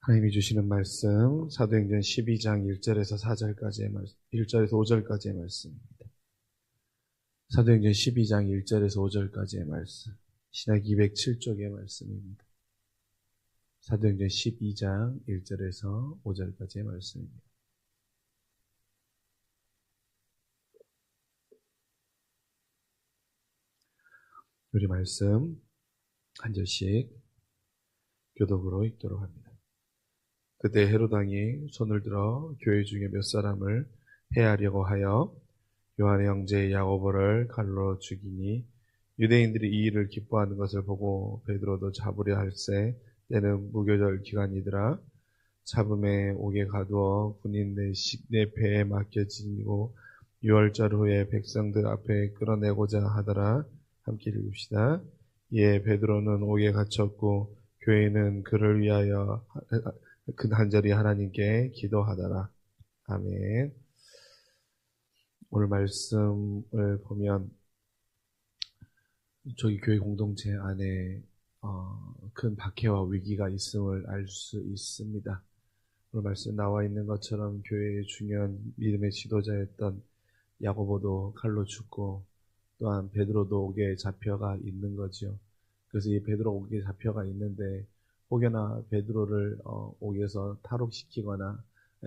하나님이 주시는 말씀, 사도행전 12장 1절에서 4절까지의 말씀, 1절에서 5절까지의 말씀입니다. 사도행전 12장 1절에서 5절까지의 말씀, 신약 207쪽의 말씀입니다. 사도행전 12장 1절에서 5절까지의 말씀입니다. 우리 말씀 한 절씩 교독으로 읽도록 합니다. 그때 헤롯 왕이 손을 들어 교회 중에 몇 사람을 해하려고 하여 요한의 형제 야고보를 칼로 죽이니 유대인들이 이 일을 기뻐하는 것을 보고 베드로도 잡으려 할세 때는 무교절 기간이더라. 잡음에 옥에 가두어 군인 네 배에 맡겨지고 6월절 후에 백성들 앞에 끌어내고자 하더라. 함께 읽읍시다. 이에 베드로는 옥에 갇혔고 교회는 그를 위하여 간절히 하나님께 기도하더라. 아멘. 오늘 말씀을 보면 저기 교회 공동체 안에 큰 박해와 위기가 있음을 알 수 있습니다. 오늘 말씀에 나와 있는 것처럼 교회의 중요한 믿음의 지도자였던 야고보도 칼로 죽고 또한 베드로도 옥에 잡혀가 있는 거죠. 그래서 이 베드로 옥에 잡혀가 있는데 혹여나 베드로를 옥에서 탈옥시키거나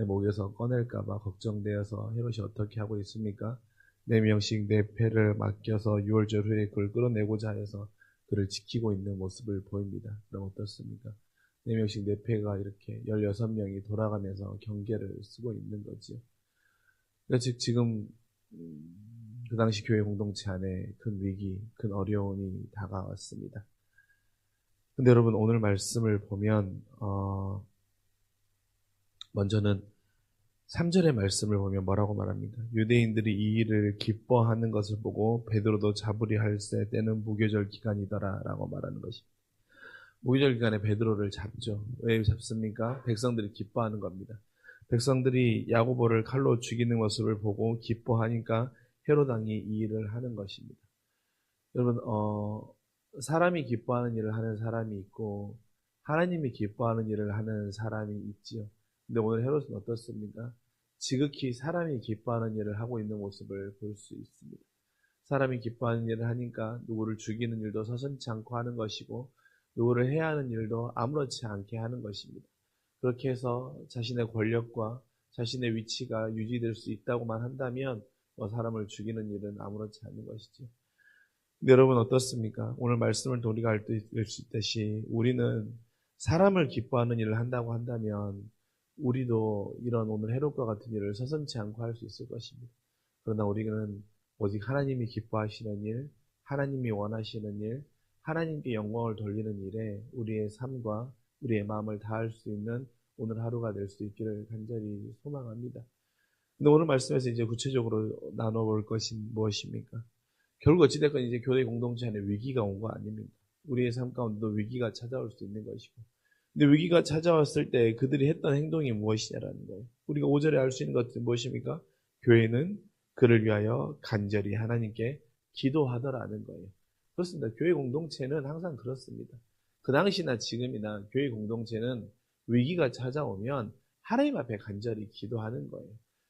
옥에서 꺼낼까봐 걱정되어서 헤롯이 어떻게 하고 있습니까? 4명씩 4패를 맡겨서 6월절 후에 그를 끌어내고자 해서 그를 지키고 있는 모습을 보입니다. 그럼 어떻습니까? 4명씩 4패가 이렇게 16명이 돌아가면서 경계를 쓰고 있는 거지요. 그러니까 즉 지금 그 당시 교회 공동체 안에 큰 위기, 큰 어려움이 다가왔습니다. 근데 여러분 오늘 말씀을 보면 먼저는 3절의 말씀을 보면 뭐라고 말합니까? 유대인들이 이 일을 기뻐하는 것을 보고 베드로도 잡으려 할세 때는 무교절 기간이더라 라고 말하는 것입니다. 무교절 기간에 베드로를 잡죠. 왜 잡습니까? 백성들이 기뻐하는 겁니다. 백성들이 야고보를 칼로 죽이는 모습을 보고 기뻐하니까 헤롯 왕이 이 일을 하는 것입니다. 여러분 사람이 기뻐하는 일을 하는 사람이 있고 하나님이 기뻐하는 일을 하는 사람이 있지요. 근데 오늘 헤롯은 어떻습니까? 지극히 사람이 기뻐하는 일을 하고 있는 모습을 볼 수 있습니다. 사람이 기뻐하는 일을 하니까 누구를 죽이는 일도 서슴지 않고 하는 것이고 누구를 해야 하는 일도 아무렇지 않게 하는 것입니다. 그렇게 해서 자신의 권력과 자신의 위치가 유지될 수 있다고만 한다면 사람을 죽이는 일은 아무렇지 않은 것이죠. 근데 여러분 어떻습니까? 오늘 말씀을 우리가 알 수 있듯이 우리는 사람을 기뻐하는 일을 한다고 한다면 우리도 이런 오늘 헤롯과 같은 일을 서슴지 않고 할 수 있을 것입니다. 그러나 우리는 오직 하나님이 기뻐하시는 일, 하나님이 원하시는 일, 하나님께 영광을 돌리는 일에 우리의 삶과 우리의 마음을 다할 수 있는 오늘 하루가 될 수 있기를 간절히 소망합니다. 근데 오늘 말씀에서 이제 구체적으로 나눠볼 것이 무엇입니까? 결국 어찌됐건 이제 교회 공동체 안에 위기가 온 거 아닙니까? 우리의 삶 가운데도 위기가 찾아올 수 있는 것이고. 근데 위기가 찾아왔을 때 그들이 했던 행동이 무엇이냐라는 거예요. 우리가 5절에 알 수 있는 것은 무엇입니까? 교회는 그를 위하여 간절히 하나님께 기도하더라는 거예요. 그렇습니다. 교회 공동체는 항상 그렇습니다. 그 당시나 지금이나 교회 공동체는 위기가 찾아오면 하나님 앞에 간절히 기도하는 거예요.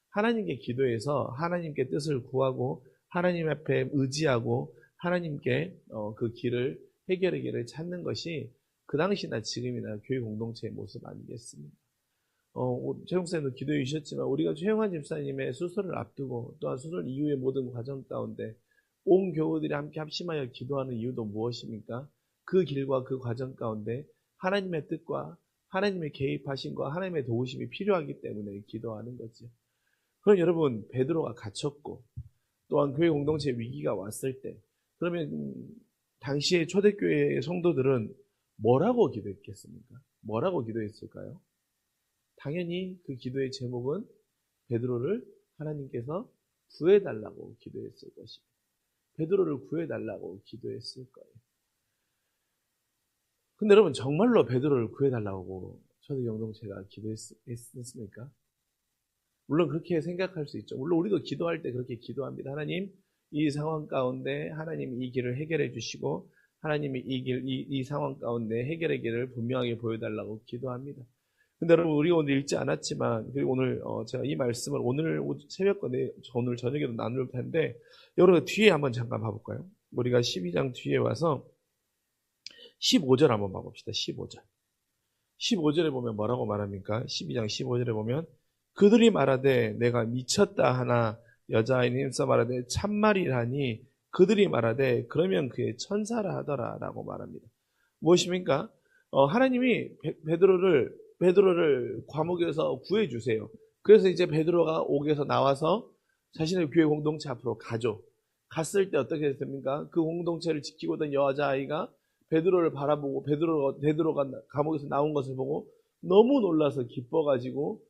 하나님께 기도해서 하나님께 뜻을 구하고 하나님 앞에 의지하고 하나님께 그 길을 해결의 길을 찾는 것이 그 당시나 지금이나 교회 공동체의 모습 아니겠습니까? 최 목사님도 기도해 주셨지만 우리가 최영환 집사님의 수술을 앞두고 또한 수술 이후의 모든 과정 가운데 온 교우들이 함께 합심하여 기도하는 이유도 무엇입니까? 그 길과 그 과정 가운데 하나님의 뜻과 하나님의 개입하심과 하나님의 도우심이 필요하기 때문에 기도하는 거죠. 그럼 여러분 베드로가 갇혔고 또한 교회 공동체 위기가 왔을 때 그러면 당시의 초대교회의 성도들은 뭐라고 기도했겠습니까? 뭐라고 기도했을까요? 당연히 그 기도의 제목은 베드로를 하나님께서 구해달라고 기도했을 것입니다. 베드로를 구해달라고 기도했을 거예요. 근데 여러분 정말로 베드로를 구해달라고 초대 공동체가 기도했습니까? 물론 그렇게 생각할 수 있죠. 물론 우리도 기도할 때 그렇게 기도합니다. 하나님, 이 상황 가운데 하나님이 이 길을 해결해 주시고 하나님이 이 상황 가운데 해결의 길을 분명하게 보여달라고 기도합니다. 근데 여러분, 우리가 오늘 읽지 않았지만, 그리고 오늘 제가 이 말씀을 오늘 새벽에, 오늘 저녁에도 나눌 텐데, 여러분 뒤에 한번 잠깐 봐볼까요? 우리가 12장 뒤에 와서 15절 한번 봐봅시다. 15절. 15절에 보면 뭐라고 말합니까? 12장 15절에 보면 그들이 말하되 내가 미쳤다 하나 여자아이는 힘써 말하되 참말이라니 그들이 말하되 그러면 그의 천사라 하더라 라고 말합니다. 무엇입니까? 하나님이 베드로를 감옥에서 구해주세요. 그래서 이제 베드로가 옥에서 나와서 자신의 교회 공동체 앞으로 가죠. 갔을 때 어떻게 됐습니까? 그 공동체를 지키고 있던 여자아이가 베드로를 바라보고 베드로가 감옥에서 나온 것을 보고 너무 놀라서 기뻐가지고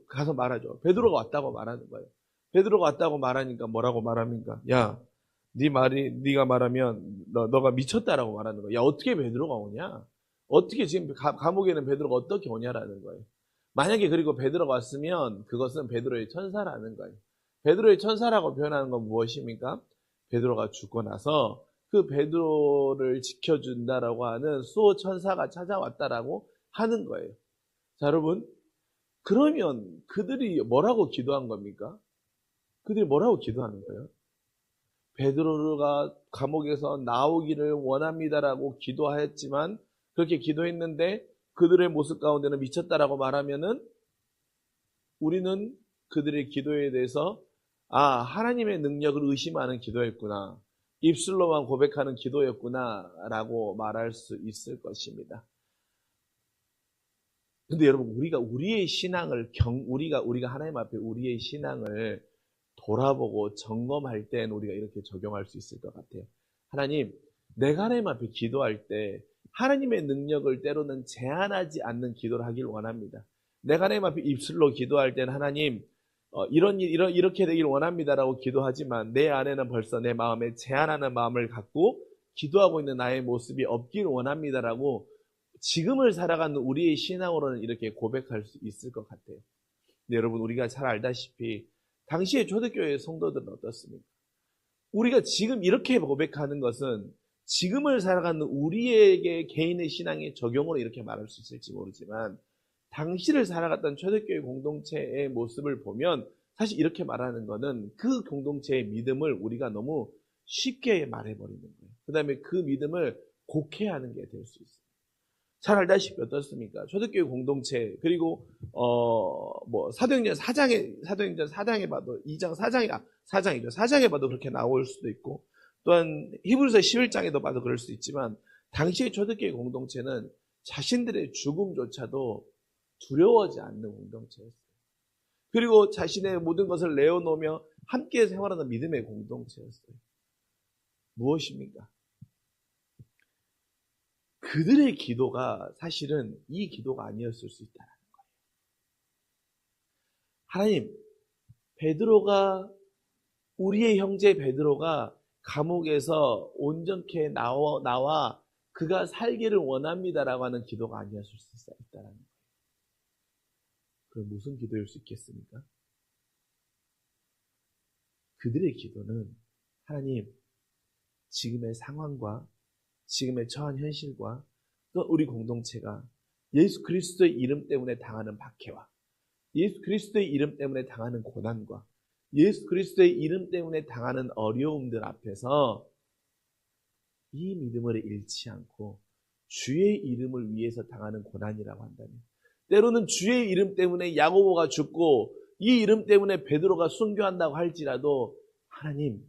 가서 말하죠. 베드로가 왔다고 말하는 거예요. 베드로가 왔다고 말하니까 뭐라고 말합니까? 야, 네가 말하면 너가 미쳤다라고 말하는 거야. 야, 어떻게 베드로가 오냐? 어떻게 지금 감옥에는 베드로가 어떻게 오냐라는 거예요. 만약에 그리고 베드로가 왔으면 그것은 베드로의 천사라는 거예요. 베드로의 천사라고 표현하는 건 무엇입니까? 베드로가 죽고 나서 그 베드로를 지켜준다라고 하는 수호 천사가 찾아왔다라고 하는 거예요. 자, 여러분, 그러면 그들이 뭐라고 기도한 겁니까? 그들이 뭐라고 기도하는 거예요? 베드로가 감옥에서 나오기를 원합니다라고 기도하였지만 그렇게 기도했는데 그들의 모습 가운데는 미쳤다라고 말하면은 우리는 그들의 기도에 대해서 하나님의 능력을 의심하는 기도였구나. 입술로만 고백하는 기도였구나 라고 말할 수 있을 것입니다. 근데 여러분, 우리의 신앙을 우리가 하나님 앞에 우리의 신앙을 돌아보고 점검할 땐 우리가 이렇게 적용할 수 있을 것 같아요. 하나님, 내가 하나님 앞에 기도할 때 하나님의 능력을 때로는 제한하지 않는 기도를 하길 원합니다. 내가 하나님 앞에 입술로 기도할 때는 하나님, 이렇게 되길 원합니다라고 기도하지만 내 안에는 벌써 내 마음에 제한하는 마음을 갖고 기도하고 있는 나의 모습이 없길 원합니다라고 지금을 살아가는 우리의 신앙으로는 이렇게 고백할 수 있을 것 같아요. 근데 여러분, 우리가 잘 알다시피 당시의 초대교회 성도들은 어떻습니까? 우리가 지금 이렇게 고백하는 것은 지금을 살아가는 우리에게 개인의 신앙의 적용으로 이렇게 말할 수 있을지 모르지만 당시를 살아갔던 초대교회 공동체의 모습을 보면 사실 이렇게 말하는 것은 그 공동체의 믿음을 우리가 너무 쉽게 말해버리는 거예요. 그 다음에 그 믿음을 곡해하는 게 될 수 있어요. 잘 알다시피 어떻습니까? 초대교회 공동체, 그리고 사도행전 4장에 봐도 2장 4장이죠. 4장에 봐도 그렇게 나올 수도 있고 또한 히브리서 11장에도 봐도 그럴 수 있지만 당시의 초대교회 공동체는 자신들의 죽음조차도 두려워하지 않는 공동체였어요. 그리고 자신의 모든 것을 내어놓으며 함께 생활하는 믿음의 공동체였어요. 무엇입니까? 그들의 기도가 사실은 이 기도가 아니었을 수 있다는 거예요. 하나님, 우리의 형제 베드로가 감옥에서 온전케 나와 그가 살기를 원합니다라고 하는 기도가 아니었을 수 있다는 거예요. 그럼 무슨 기도일 수 있겠습니까? 그들의 기도는 하나님, 지금의 상황과 지금의 처한 현실과 또 우리 공동체가 예수 그리스도의 이름 때문에 당하는 박해와 예수 그리스도의 이름 때문에 당하는 고난과 예수 그리스도의 이름 때문에 당하는 어려움들 앞에서 이 믿음을 잃지 않고 주의 이름을 위해서 당하는 고난이라고 한다면 때로는 주의 이름 때문에 야고보가 죽고 이 이름 때문에 베드로가 순교한다고 할지라도 하나님,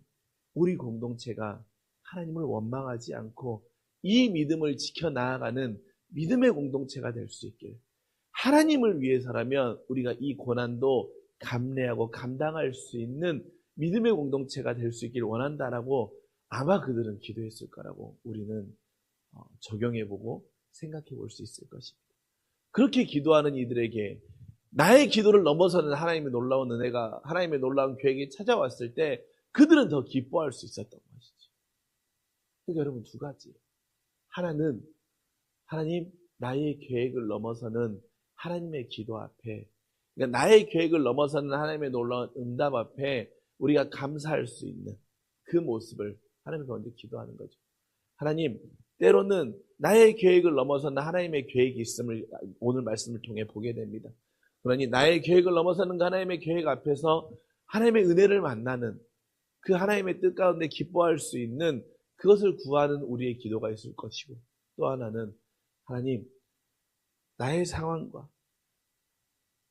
우리 공동체가 하나님을 원망하지 않고 이 믿음을 지켜나가는 믿음의 공동체가 될 수 있길, 하나님을 위해서라면 우리가 이 고난도 감내하고 감당할 수 있는 믿음의 공동체가 될 수 있길 원한다라고 아마 그들은 기도했을 거라고 우리는 적용해보고 생각해 볼 수 있을 것입니다. 그렇게 기도하는 이들에게 나의 기도를 넘어서는 하나님의 놀라운 은혜가, 하나님의 놀라운 계획이 찾아왔을 때 그들은 더 기뻐할 수 있었던 것이죠. 그러니까 여러분, 두 가지. 하나는 하나님, 나의 계획을 넘어서는 하나님의 기도 앞에, 그러니까 나의 계획을 넘어서는 하나님의 놀라운 응답 앞에 우리가 감사할 수 있는 그 모습을 하나님께 먼저 기도하는 거죠. 하나님, 때로는 나의 계획을 넘어서는 하나님의 계획이 있음을 오늘 말씀을 통해 보게 됩니다. 그러니 나의 계획을 넘어서는 그 하나님의 계획 앞에서 하나님의 은혜를 만나는 그 하나님의 뜻 가운데 기뻐할 수 있는 그것을 구하는 우리의 기도가 있을 것이고, 또 하나는 하나님 나의 상황과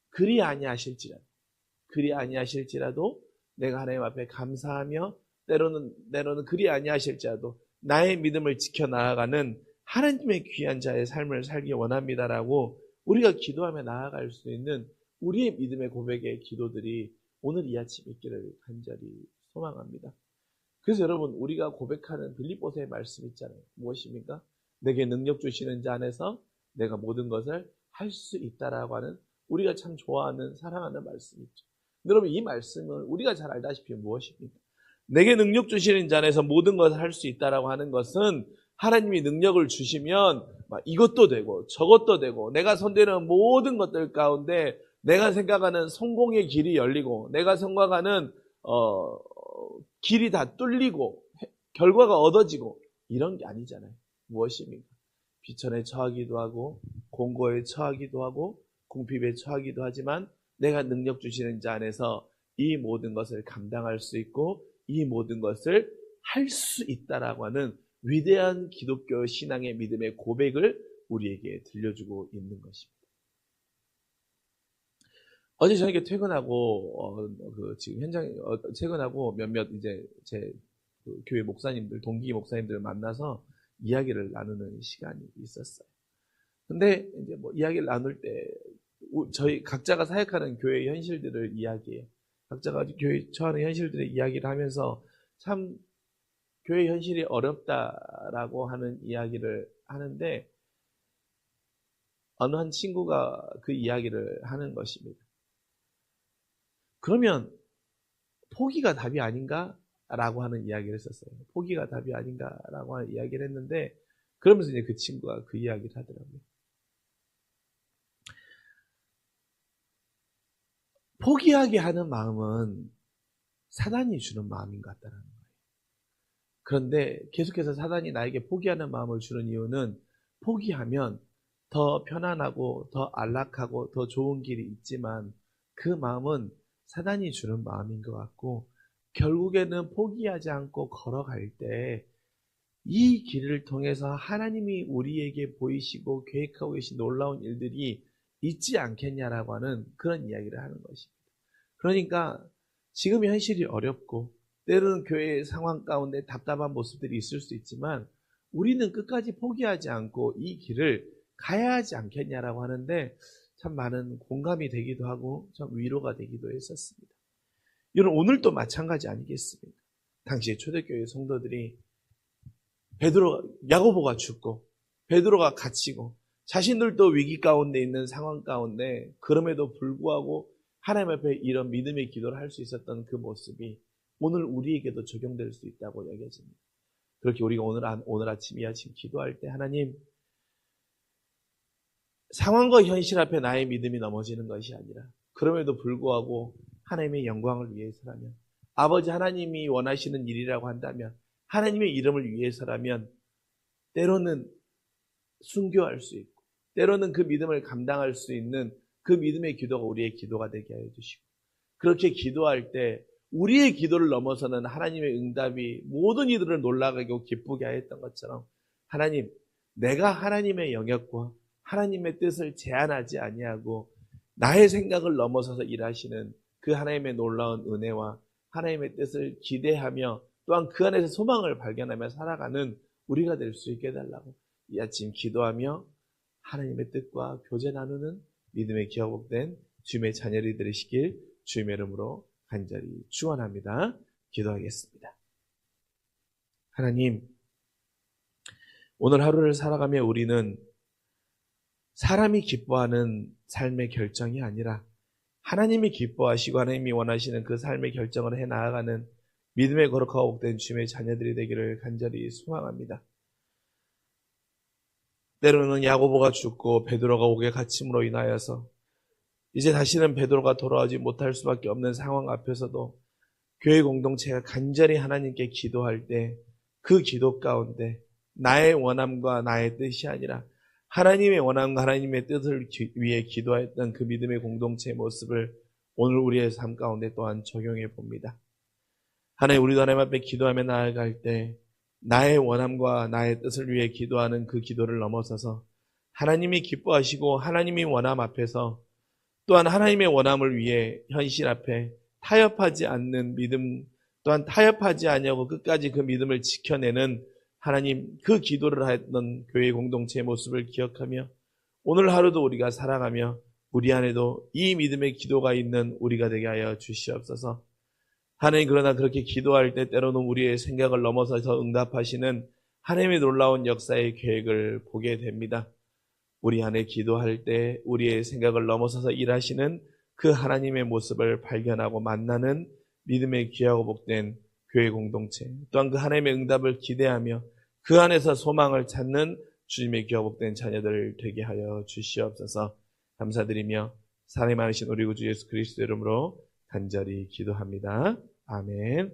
그리 아니하실지라도 내가 하나님 앞에 감사하며 때로는 그리 아니하실지라도 나의 믿음을 지켜 나아가는 하나님의 귀한 자의 삶을 살기 원합니다라고 우리가 기도하며 나아갈 수 있는 우리의 믿음의 고백의 기도들이 오늘 이 아침 있기를 간절히 소망합니다. 그래서 여러분, 우리가 고백하는 빌립보서의 말씀 있잖아요. 무엇입니까? 내게 능력 주시는 자 안에서 내가 모든 것을 할 수 있다라고 하는, 우리가 참 좋아하는 사랑하는 말씀이죠. 여러분, 이 말씀은 우리가 잘 알다시피 무엇입니까? 내게 능력 주시는 자 안에서 모든 것을 할 수 있다라고 하는 것은 하나님이 능력을 주시면 이것도 되고 저것도 되고 내가 손대는 모든 것들 가운데 내가 생각하는 성공의 길이 열리고 내가 생각하는 길이 다 뚫리고 결과가 얻어지고 이런 게 아니잖아요. 무엇입니까? 비천에 처하기도 하고 공고에 처하기도 하고 궁핍에 처하기도 하지만 내가 능력 주시는 자 안에서 이 모든 것을 감당할 수 있고 이 모든 것을 할 수 있다라고 하는 위대한 기독교 신앙의 믿음의 고백을 우리에게 들려주고 있는 것입니다. 어제 저녁에 퇴근하고 지금 현장에 퇴근하고 몇몇 이제 제 교회 목사님들, 동기 목사님들을 만나서 이야기를 나누는 시간이 있었어요. 근데 이제 뭐 이야기를 나눌 때 저희 각자가 사역하는 교회 현실들을 이야기해요. 각자가 교회 처하는 현실들의 이야기를 하면서 참 교회 현실이 어렵다라고 하는 이야기를 하는데 어느 한 친구가 그 이야기를 하는 것입니다. 그러면 포기가 답이 아닌가라고 하는 이야기를 했었어요. 포기가 답이 아닌가라고 하는 이야기를 했는데 그러면서 이제 그 친구가 그 이야기를 하더라고요. 포기하게 하는 마음은 사단이 주는 마음인 것 같다는 거예요. 그런데 계속해서 사단이 나에게 포기하는 마음을 주는 이유는 포기하면 더 편안하고 더 안락하고 더 좋은 길이 있지만 그 마음은 사단이 주는 마음인 것 같고 결국에는 포기하지 않고 걸어갈 때 이 길을 통해서 하나님이 우리에게 보이시고 계획하고 계신 놀라운 일들이 있지 않겠냐라고 하는 그런 이야기를 하는 것입니다. 그러니까 지금 현실이 어렵고 때로는 교회의 상황 가운데 답답한 모습들이 있을 수 있지만 우리는 끝까지 포기하지 않고 이 길을 가야 하지 않겠냐라고 하는데 참 많은 공감이 되기도 하고 참 위로가 되기도 했었습니다. 이런 오늘도 마찬가지 아니겠습니까? 당시에 초대교회 성도들이 야고보가 죽고 베드로가 갇히고 자신들도 위기 가운데 있는 상황 가운데 그럼에도 불구하고 하나님 앞에 이런 믿음의 기도를 할 수 있었던 그 모습이 오늘 우리에게도 적용될 수 있다고 여겨집니다. 그렇게 우리가 오늘 아침 이 아침 기도할 때 하나님, 상황과 현실 앞에 나의 믿음이 넘어지는 것이 아니라 그럼에도 불구하고 하나님의 영광을 위해서라면, 아버지 하나님이 원하시는 일이라고 한다면, 하나님의 이름을 위해서라면 때로는 순교할 수 있고 때로는 그 믿음을 감당할 수 있는 그 믿음의 기도가 우리의 기도가 되게 하여 주시고, 그렇게 기도할 때 우리의 기도를 넘어서는 하나님의 응답이 모든 이들을 놀라게 하고 기쁘게 하였던 것처럼 하나님, 내가 하나님의 영역과 하나님의 뜻을 제한하지 아니하고 나의 생각을 넘어서서 일하시는 그 하나님의 놀라운 은혜와 하나님의 뜻을 기대하며 또한 그 안에서 소망을 발견하며 살아가는 우리가 될 수 있게 해달라고 이 아침 기도하며 하나님의 뜻과 교제 나누는 믿음의 기업된 주님의 자녀들이 되시길 주님의 이름으로 간절히 축원합니다. 기도하겠습니다. 하나님, 오늘 하루를 살아가며 우리는 사람이 기뻐하는 삶의 결정이 아니라 하나님이 기뻐하시고 하나님이 원하시는 그 삶의 결정을 해 나아가는 믿음의 거룩하고 복된 주님의 자녀들이 되기를 간절히 소망합니다. 때로는 야고보가 죽고 베드로가 옥에 갇힘으로 인하여서 이제 다시는 베드로가 돌아오지 못할 수밖에 없는 상황 앞에서도 교회 공동체가 간절히 하나님께 기도할 때 그 기도 가운데 나의 원함과 나의 뜻이 아니라 하나님의 원함과 하나님의 뜻을 위해 기도했던 그 믿음의 공동체의 모습을 오늘 우리의 삶 가운데 또한 적용해 봅니다. 하나님, 우리도 하나님 앞에 기도하며 나아갈 때 나의 원함과 나의 뜻을 위해 기도하는 그 기도를 넘어서서 하나님이 기뻐하시고 하나님의 원함 앞에서 또한 하나님의 원함을 위해 현실 앞에 타협하지 않는 믿음, 또한 타협하지 아니하고 끝까지 그 믿음을 지켜내는 하나님, 그 기도를 했던 교회 공동체의 모습을 기억하며 오늘 하루도 우리가 살아가며 우리 안에도 이 믿음의 기도가 있는 우리가 되게 하여 주시옵소서. 하나님, 그러나 그렇게 기도할 때 때로는 우리의 생각을 넘어서서 응답하시는 하나님의 놀라운 역사의 계획을 보게 됩니다. 우리 안에 기도할 때 우리의 생각을 넘어서서 일하시는 그 하나님의 모습을 발견하고 만나는 믿음의 귀하고 복된 교회 공동체, 또한 그 하나님의 응답을 기대하며 그 안에서 소망을 찾는 주님의 귀하고 복된 자녀들 되게 하여 주시옵소서. 감사드리며 사랑이 많으신 우리 구주 예수 그리스도 이름으로 간절히 기도합니다. 아멘.